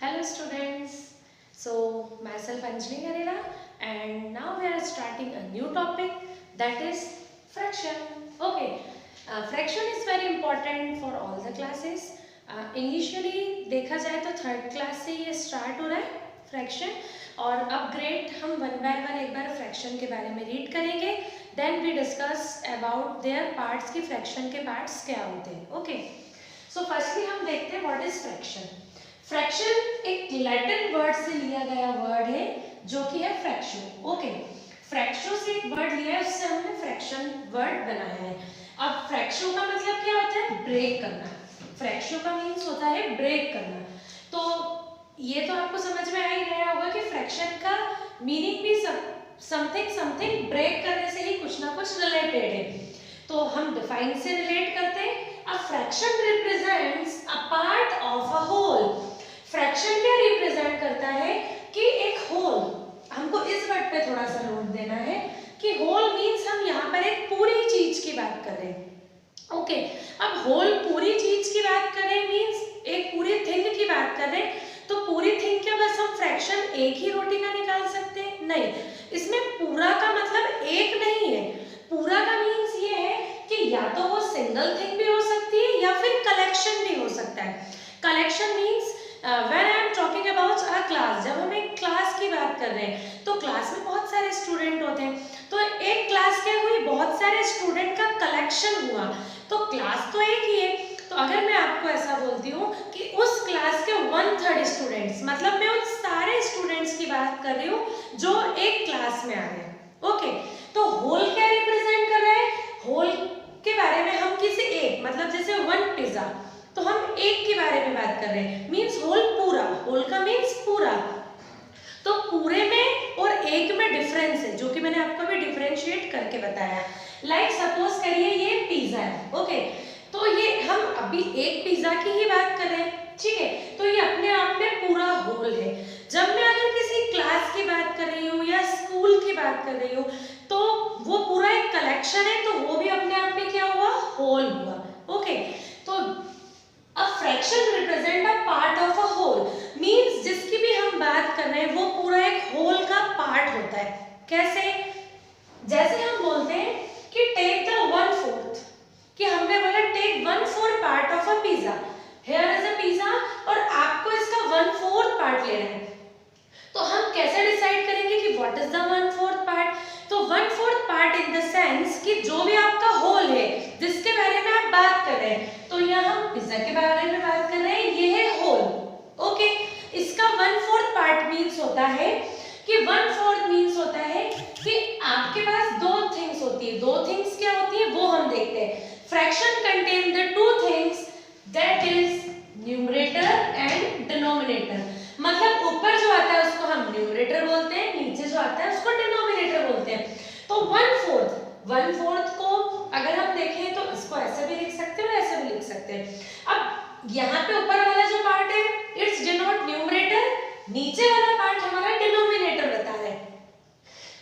Hello students, so myself Anjali Garela and now we are starting a new topic that is fraction. Okay, fraction is very important for all the classes. Initially देखा जाए तो third class से ये start हो रहा है fraction और upgrade हम वन बाय वन एक बार फ्रैक्शन के बारे में रीड करेंगे. Then we discuss about their parts की फ्रैक्शन के पार्ट्स क्या होते हैं. ओके, सो फर्स्टली हम देखते हैं व्हाट इज फ्रैक्शन. फ्रैक्शन एक लैटिन वर्ड से लिया गया वर्ड है जो कि है फ्रैक्शन. ओके, फ्रैक्शन से एक वर्ड लिया है, उससे हमने फ्रैक्शन वर्ड बनाया है. अब फ्रैक्शन का मतलब क्या होता है? ब्रेक करना. फ्रैक्शन का मीन्स होता है ब्रेक करना. तो ये तो आपको समझ में आ ही गया होगा कि फ्रैक्शन का मीनिंग भी समथिंग समथिंग ब्रेक करने से ही कुछ ना कुछ रिलेटेड है. तो हम डिफाइन से रिलेट करते हैं. A fraction represents a part of a whole. Fraction क्या रिप्रेजेंट करता है कि एक होल. हमको इस वर्ड पे थोड़ा सा नोट देना है कि होल मींस हम यहाँ पर एक पूरी चीज की बात कर रहे हैं. ओके, अब होल पूरी चीज की बात कर रहे हैं मींस एक पूरी थिंग की बात कर रहे हैं. तो पूरी थिंग क्या बस हम फ्रैक्शन एक ही रोटी का निकाल सकते हैं? नहीं, इसमें पूरा का मतलब एक नहीं है. पूरा का मींस ये है कि या तो वो सिंगल थिंग भी हो सकती है या फिर कलेक्शन भी हो सकता है. Collection means when I am talking about a class, जब हम एक क्लास की बात कर रहे हैं तो क्लास में बहुत सारे स्टूडेंट होते हैं. तो एक क्लास क्या हुई? बहुत सारे स्टूडेंट का कलेक्शन हुआ. तो क्लास तो एक ही है. तो अगर मैं आपको ऐसा बोलती हूँ कि उस क्लास के 1/3 स्टूडेंट्स, मतलब मैं उन सारे स्टूडेंट्स की बात कर रही हूँ जो एक क्लास में आ रहे हैं. ओके, तो होल क्या रिप्रेजेंट कर रहा है? होल के बारे में हम किसी एक, मतलब जैसे 1 पिज्जा, तो हम एक के बारे में बात कर रहे हैं मींस होल पूरा. होल का मींस पूरा. तो पूरे में और एक में डिफरेंस है जो कि मैंने आपको भी डिफरेंशिएट करके बताया. लाइक सपोज करिए ये पिज्जा है. ओके, तो ये हम अभी एक पिज्जा की ही बात कर रहे हैं, ठीक है. तो ये अपने आप में पूरा होल है. जब मैं अगर किसी क्लास की बात कर रही हूँ या स्कूल की बात कर रही हूँ तो वो पूरा एक कलेक्शन है, तो वो भी अपने आप में क्या हुआ? होल हुआ. ओके, तो a fraction represent a part of a whole means जिसकी भी हम बात कर रहे हैं वो पूरा एक होल का पार्ट होता है. कैसे? जैसे हम बोलते हैं कि टेक द 1/4, कि हमने बोला take 1/4 part of a pizza. Here is a pizza और आपको इसका 1/4 पार्ट लेना है. तो हम कैसे डिसाइड करेंगे कि व्हाट इज द 1/4 पार्ट? तो 1/4 पार्ट इन द सेंस कि जो भी आपका होल है जिसके बारे में आप बात कर रहे हैं, तो यहाँ हम पिज्जा के बारे में बात कर रहे हैं, ये है होल. ओके, इसका 1/4 पार्ट मींस होता है कि 1/4 मींस होता है कि आपके पास दो थिंग्स होती है. दो थिंग्स क्या होती है वो हम देखते हैं. Fraction contain the two things that is numerator and denominator. मतलब ऊपर जो आता है उसको हम न्यूमरेटर बोलते हैं, नीचे जो आता है उसको डिनोमिनेटर बोलते हैं. तो 1/4 को अगर हम देखें तो इसको ऐसे भी लिख सकते हैं और ऐसे भी लिख सकते हैं. अब यहाँ पे ऊपर वाला जो पार्ट है इट्स डिनोट न्यूमरेटर, नीचे वाला पार्ट हमारा डिनोमिनेटर बता रहा है.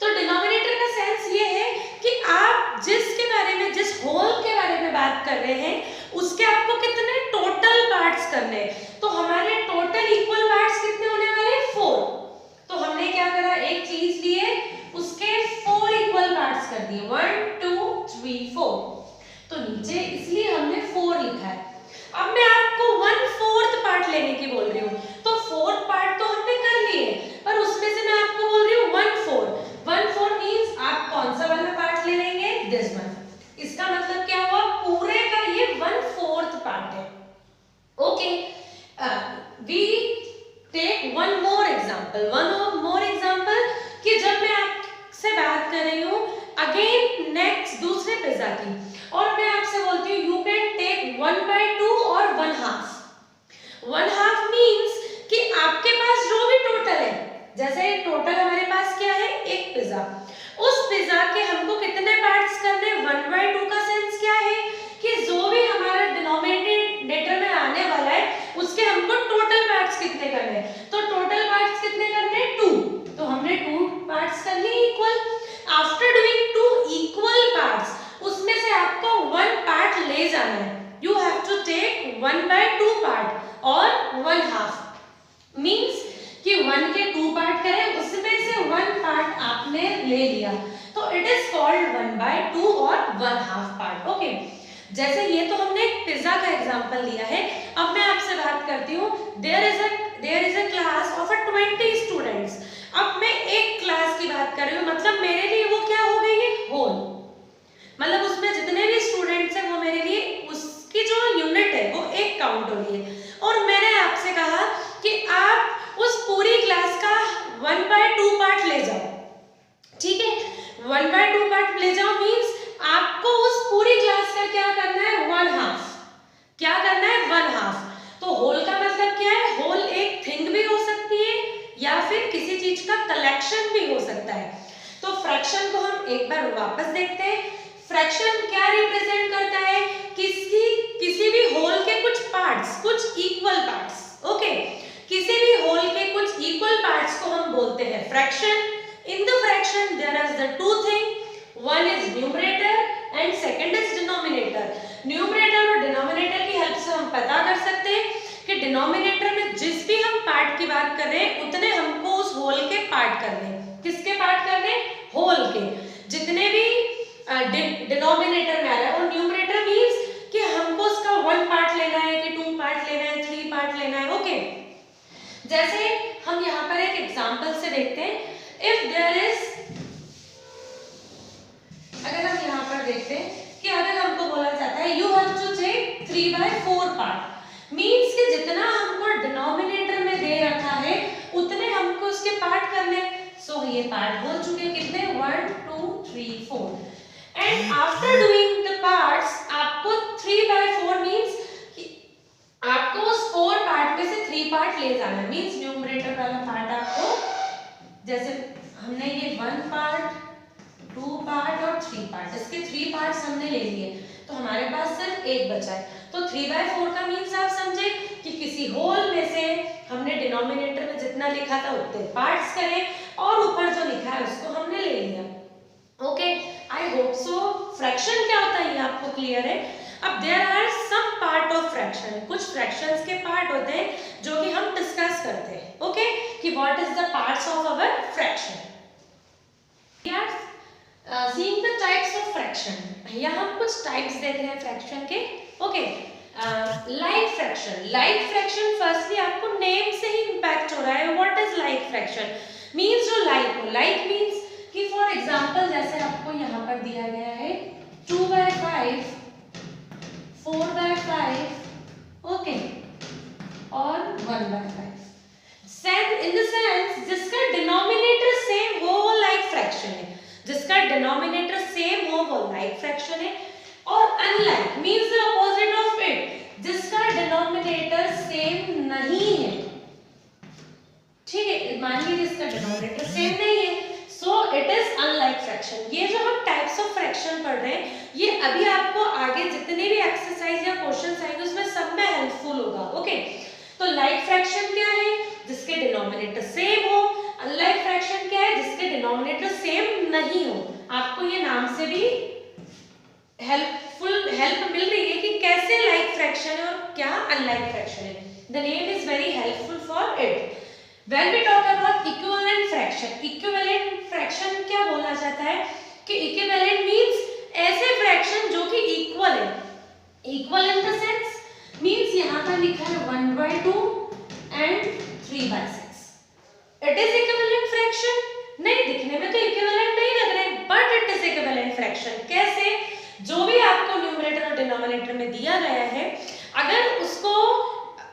तो डिनोमिनेटर का सेंस ये है कि आप जिसके बारे में, जिस होल के बारे में बात कर रहे हैं उसके आपको कितने टोटल पार्ट्स करने हैं. तो हमारे टोटल इक्वल पार्ट्स कितने होने वाले? 4. तो हमने क्या करा? एक चीज लिए उसके 4 इक्वल पार्ट्स कर दिए, 1 2 3 4. तो नीचे इसलिए हमने 4 लिखा है. अब मैं आपको 1/4 पार्ट लेने की बोल रही हूँ, तो 4 पार्ट तो हमने कर लिए पर उसमें से मैं आपको बोल रही हूँ 1/4. 1/4 मींस आप कौन सा वाला पार्ट ले लेंगे? This one. इसका मतलब क्या हुआ? पूरे का ये 1/4 पार्ट है. Okay, we take one more example कि जब मैं आपसे बात कर रही हूँ अगेन नेक्स्ट दूसरे पिज्जा की और मैं आपसे बोलती हूँ यू कैन टेक 1/2 और 1/2. 1/2 मींस कि आपके पास जो भी टोटल है, जैसे टोटल हमारे पास क्या है? एक पिज्जा. उस पिज्जा के हमको कितने पार्ट्स करने? 1/2 का सेंस क्या है कि जो भी हमारा डिनोमिनेटर में आने वाला है उसके हमको टोटल पार्ट्स कितने करने हैं. तो टोटल पार्ट्स कितने करने? 2. तो हमने 2 पार्ट्स कर लिए equal. After doing 2 equal parts उसमें से आपको 1 पार्ट ले जाना है. You have to take 1/2 part और 1/2. मीन्स कि 1 के 2 पार्ट करें, उसमें से 1 पार्ट आपने ले लिया, तो इट इज कॉल्ड 1/2 और 1/2 पार्ट। ओके, जैसे ये तो हमने एक पिज्जा का एग्जांपल लिया है। अब मैं आपसे बात करती हूँ, there is a class of 20 students. अब मैं एक क्लास की बात कर रही हूँ, मतलब मेरे लिए वो क्या हो गई है, होल, मतलब उसमें जितने भी स्टूडेंट्स हैं वो मेरे लिए उसकी जो यूनिट है वो एक काउंट हो रही है। और मैंने आपसे कहा कि आप उस पूरी क्लास का 1/2 पार्ट ले जाओ, ठीक है, 1/2 पार्ट ले जाओ मीन्स आपको उस पूरी क्लास का क्या करना है, 1/2, क्या करना है, 1/2। तो होल का मतलब क्या है, होल एक थिंग भी हो सकती है या फिर किसी चीज का कलेक्शन भी हो सकता है। तो फ्रैक्शन को हम एक बार वापस देखते हैं। फ्रैक्शन क्या रिप्रेजेंट करता है, किसी भी होल के कुछ पार्ट्स, कुछ इक्वल पार्ट्स। ओके, किसी भी होल के कुछ इक्वल पार्ट्स को हम बोलते हैं fraction. In the fraction there are the two thing, one is numerator and second is denominator. Numerator और डिनोमिनेटर की हेल्प से हम पता कर सकते हैं कि डिनोमिनेटर में जिस भी हम पार्ट की बात कर रहे हैं उतने हमको उस होल के पार्ट करने हैं। किसके पार्ट करने हैं, होल के, जितने भी डिनोमिनेटर में आ रहा है। और न्यूमरेटर मींस कि हमको उसका 1 पार्ट लेना है कि 2 पार्ट लेना है, 3 पार्ट लेना है। ओके, जैसे हम यहाँ पर एक एग्जांपल से देखते हैं। इफ देयर इज, अगर हम यहाँ पर देखते हैं कि अगर हमको बोला जाता है you have to take 3/4 part, means कि जितना हमको डिनोमिनेटर में दे रखा है उतने हमको उसके पार्ट करने। सो ये पार्ट हो चुके कितने, 1 2 3 4। And after doing the parts आपको 3/4 मींस आपको उस 4 पार्ट में से 3 पार्ट ले जाना है। मींस न्यूमरेटर वाला पार्ट आपको, जैसे हमने ये 1 पार्ट, 2 पार्ट और 3 पार्ट, इसके 3 पार्ट्स हमने ले लिए, तो हमारे पास सिर्फ एक बचा है। तो 3/4 का मींस आप समझे कि किसी होल में से हमने डिनोमिनेटर में जितना लिखा था उतने पार्ट्स करें और ऊपर जो लिखा है उसको हमने ले लिया। Okay, I hope so fraction क्या होता है ये आपको क्लियर है। अब there are some part of fraction, कुछ फ्रैक्शंस के पार्ट होते हैं जो कि हम डिस्कस करते हैं। ओके, कि what is the parts of our fraction. Seeing the types of fraction, यहाँ हम कुछ टाइप्स देख रहे हैं फ्रैक्शन के। Okay, like fraction. Like fraction firstly आपको नेम से ही इंपैक्ट हो रहा है। What is like fraction, means जो लाइक हो, लाइक मींस कि फॉर एग्जांपल जैसे आपको यहाँ पर दिया गया है 2/5, 4/5, ओके, और 1/5। इन द सेंस जिसका डिनोमिनेटर सेम हो वो लाइक फ्रैक्शन है, जिसका डिनोमिनेटर सेम हो वो लाइक फ्रैक्शन है। और unlike means the opposite of it, जिसका डिनोमिनेटर सेम नहीं है। ठीक है, मान लीजिए इसका डिनोमिनेटर सेम नहीं है, so it is unlike fraction. ये जो हम टाइप्स ऑफ फ्रैक्शन पढ़ रहे हैं ये अभी आपको आगे जितने भी एक्सरसाइज या क्वेश्चंस आएंगे उसमें सब में हेल्पफुल होगा। ओके, तो लाइक फ्रैक्शन क्या है, जिसके डिनोमिनेटर सेम हो। अनलाइक फ्रैक्शन क्या है, जिसके डिनोमिनेटर सेम नहीं हो। आपको ये नाम से भी हेल्प मिल रही है कि कैसे लाइक फ्रैक्शन है और क्या अनलाइक फ्रैक्शन है। The name is very helpful for it. When we talk about equivalent fraction, equivalent fraction क्या बोला जाता है कि equivalent means ऐसे fraction जो कि equal है। Equal in the sense means यहाँ पर लिखा है 1/2 and 3/6. It is equivalent fraction? नहीं, दिखने में तो equivalent नहीं लग रहे, but it is equivalent fraction. कैसे? जो भी आपको न्यूमरेटर और डिनोमिनेटर में दिया गया है,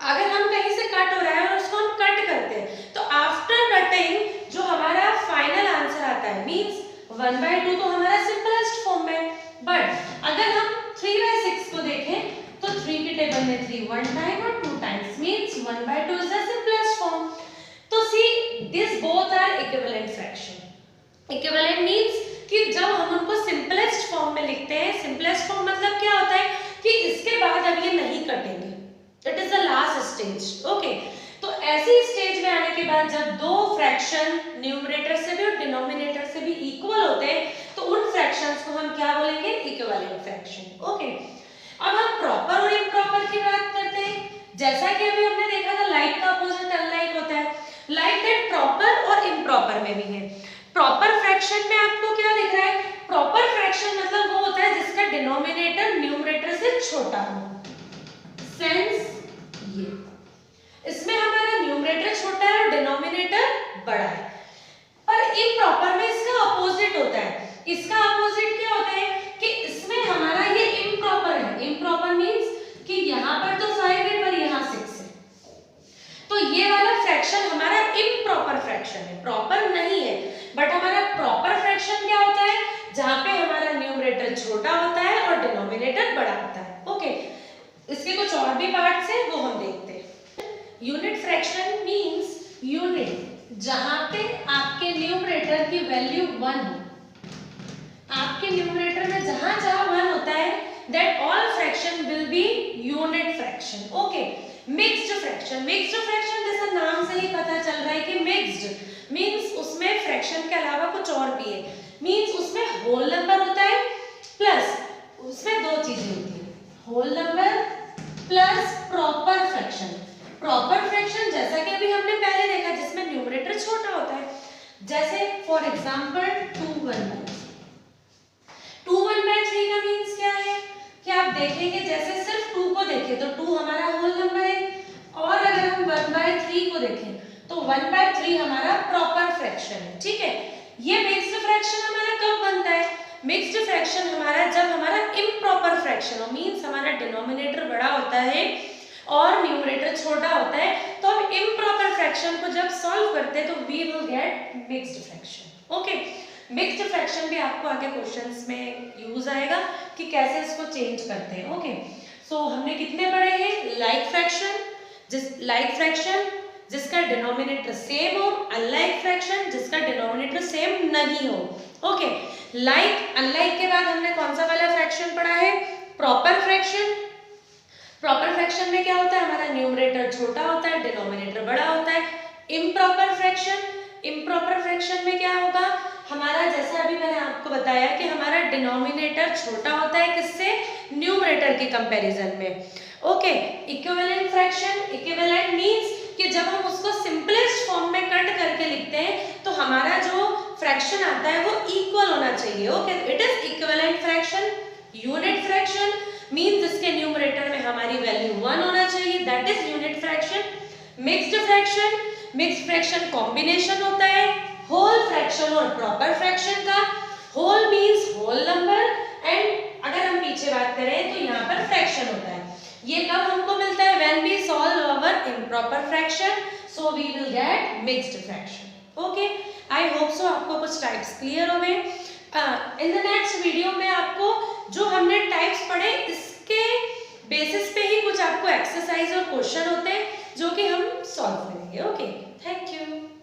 अगर हम कहीं से कट हो रहा है और उसको हम कट करते हैं तो आफ्टर कटिंग जो हमारा फाइनल आंसर आता है मींस 1/2 तो हमारा सिंपलेस्ट फॉर्म में, बट अगर हम 3/6 को देखें तो 3 की टेबल में 3 1 टाइम और 2 times means 1/2 is the simplest form. तो see this both are equivalent fraction. Equivalent means कि जब हम उनको सिंपलेस्ट फॉर्म में लिखते हैं, सिंपलेस्ट फॉर्म मतलब क्या होता है कि इसके बाद अब ये नहीं कटेंगे, it is the last stage. Okay, तो ऐसी स्टेज में आने के बाद जब दो फ्रैक्शन न्यूमरेटर से भी और डिनोमिनेटर से भी इक्वल होते हैं तो उन फ्रैक्शंस को हम क्या बोलेंगे, इक्विवेलेंट फ्रैक्शन। ओके, अब हम प्रॉपर और इम्प्रॉपर की बात करते हैं। जैसा कि अभी हमने देखा था लाइक का अपोजिट अनलाइक होता छोटा हो, सेंस ये इसमें हमारा न्यूमरेटर छोटा है और डिनोमिनेटर बड़ा है। पर इम्प्रॉपर में इसका अपोजिट होता है। इसका अपोजिट क्या होता है कि इसमें हमारा ये इम्प्रॉपर है। इम्प्रॉपर मींस कि यहाँ पर तो 5 है पर यहाँ 6 है, तो ये वाला फ्रैक्शन हमारा इम्प्रॉपर फ्रैक्शन है, प्रॉपर नहीं है। बट हमारा प्रॉपर फ्रैक्शन क्या होता है, जहाँ पे हमारा न्यूमरेटर छोटा होता है और डिनोमिनेटर बड़ा होता है। ओके, इसके कुछ और भी पार्ट्स हैं, वो हम देखते हैं। यूनिट फ्रैक्शन मींस यूनिट जहाँ पे आपके न्यूमरेटर की वैल्यू 1 हो। आपके न्यूमरेटर में जहाँ जहाँ 1 होता है, that all fraction will be unit fraction. Okay, mixed fraction. Mixed fraction जैसा नाम से ही पता चल रहा है कि mixed means उसमें fraction के अलावा कुछ और भी है। means उसमें whole number होता है प्लस उसमें दो चीजें होती है, whole number plus proper fraction. Proper fraction जैसा कि अभी हमने पहले देखा जिसमें न्यूमरेटर छोटा होता है, जैसे for example 2/3. 2/3 का मीन्स क्या है कि आप देखेंगे जैसे सिर्फ 2 को देखें तो 2 हमारा होल नंबर है, और अगर हम 1/3 को देखें तो 1/3 हमारा प्रॉपर फ्रैक्शन है। ठीक है, ये मिक्स्ड फ्रैक्शन हमारा कब बनता है, मिक्स्ड फ्रैक्शन हमारा जब हमारा इम्प्रॉपर फ्रैक्शन हो, मींस हमारा डिनोमिनेटर बड़ा होता है और न्यूमरेटर छोटा होता है। तो हम इम्प्रॉपर फ्रैक्शन को जब सॉल्व करते हैं तो we will get mixed fraction. Okay, mixed fraction भी आपको आगे क्वेश्चंस में यूज आएगा कि कैसे इसको चेंज करते हैं। ओके, सो हमने कितने पढ़े हैं, लाइक फ्रैक्शन जिसका डिनोमिनेटर सेम हो, अनलाइक फ्रैक्शन जिसका डिनोमिनेटर सेम नहीं हो। ओके, लाइक अनलाइक के बाद हमने कौन सा वाला फ्रैक्शन पढ़ा है, प्रॉपर फ्रैक्शन। प्रॉपर फ्रैक्शन में क्या होता है, हमारा न्यूमरेटर छोटा होता है, डिनोमिनेटर बड़ा होता है। इम्प्रॉपर फ्रैक्शन में क्या होगा, हमारा जैसे अभी मैंने आपको बताया कि हमारा डिनोमिनेटर छोटा होता है किससे, न्यूमरेटर के कंपैरिजन में। Okay, equivalent fraction, equivalent means कि जब हम उसको सिंपलेस्ट फॉर्म में कट करके लिखते हैं तो हमारा जो फ्रैक्शन आता है वो इक्वल होना चाहिए। Okay, it is equivalent fraction. Unit fraction means इसके न्यूमरेटर में हमारी वैल्यू 1 होना चाहिए, that is unit fraction. Mixed fraction combination होता है होल फ्रैक्शन और प्रॉपर फ्रैक्शन का। Whole means whole number, and अगर हम पीछे बात करें तो यहाँ पर फ्रैक्शन होता है। ये कब हमको मिलता है, when we solve our improper fraction, so we will get mixed fraction. Okay, I hope so आपको कुछ टाइप्स क्लियर हो गए। इन द नेक्स्ट वीडियो में आपको जो हमने टाइप्स पढ़े इसके बेसिस पे ही कुछ आपको एक्सरसाइज और क्वेश्चन होते हैं जो कि हम सॉल्व करेंगे। Okay, thank you.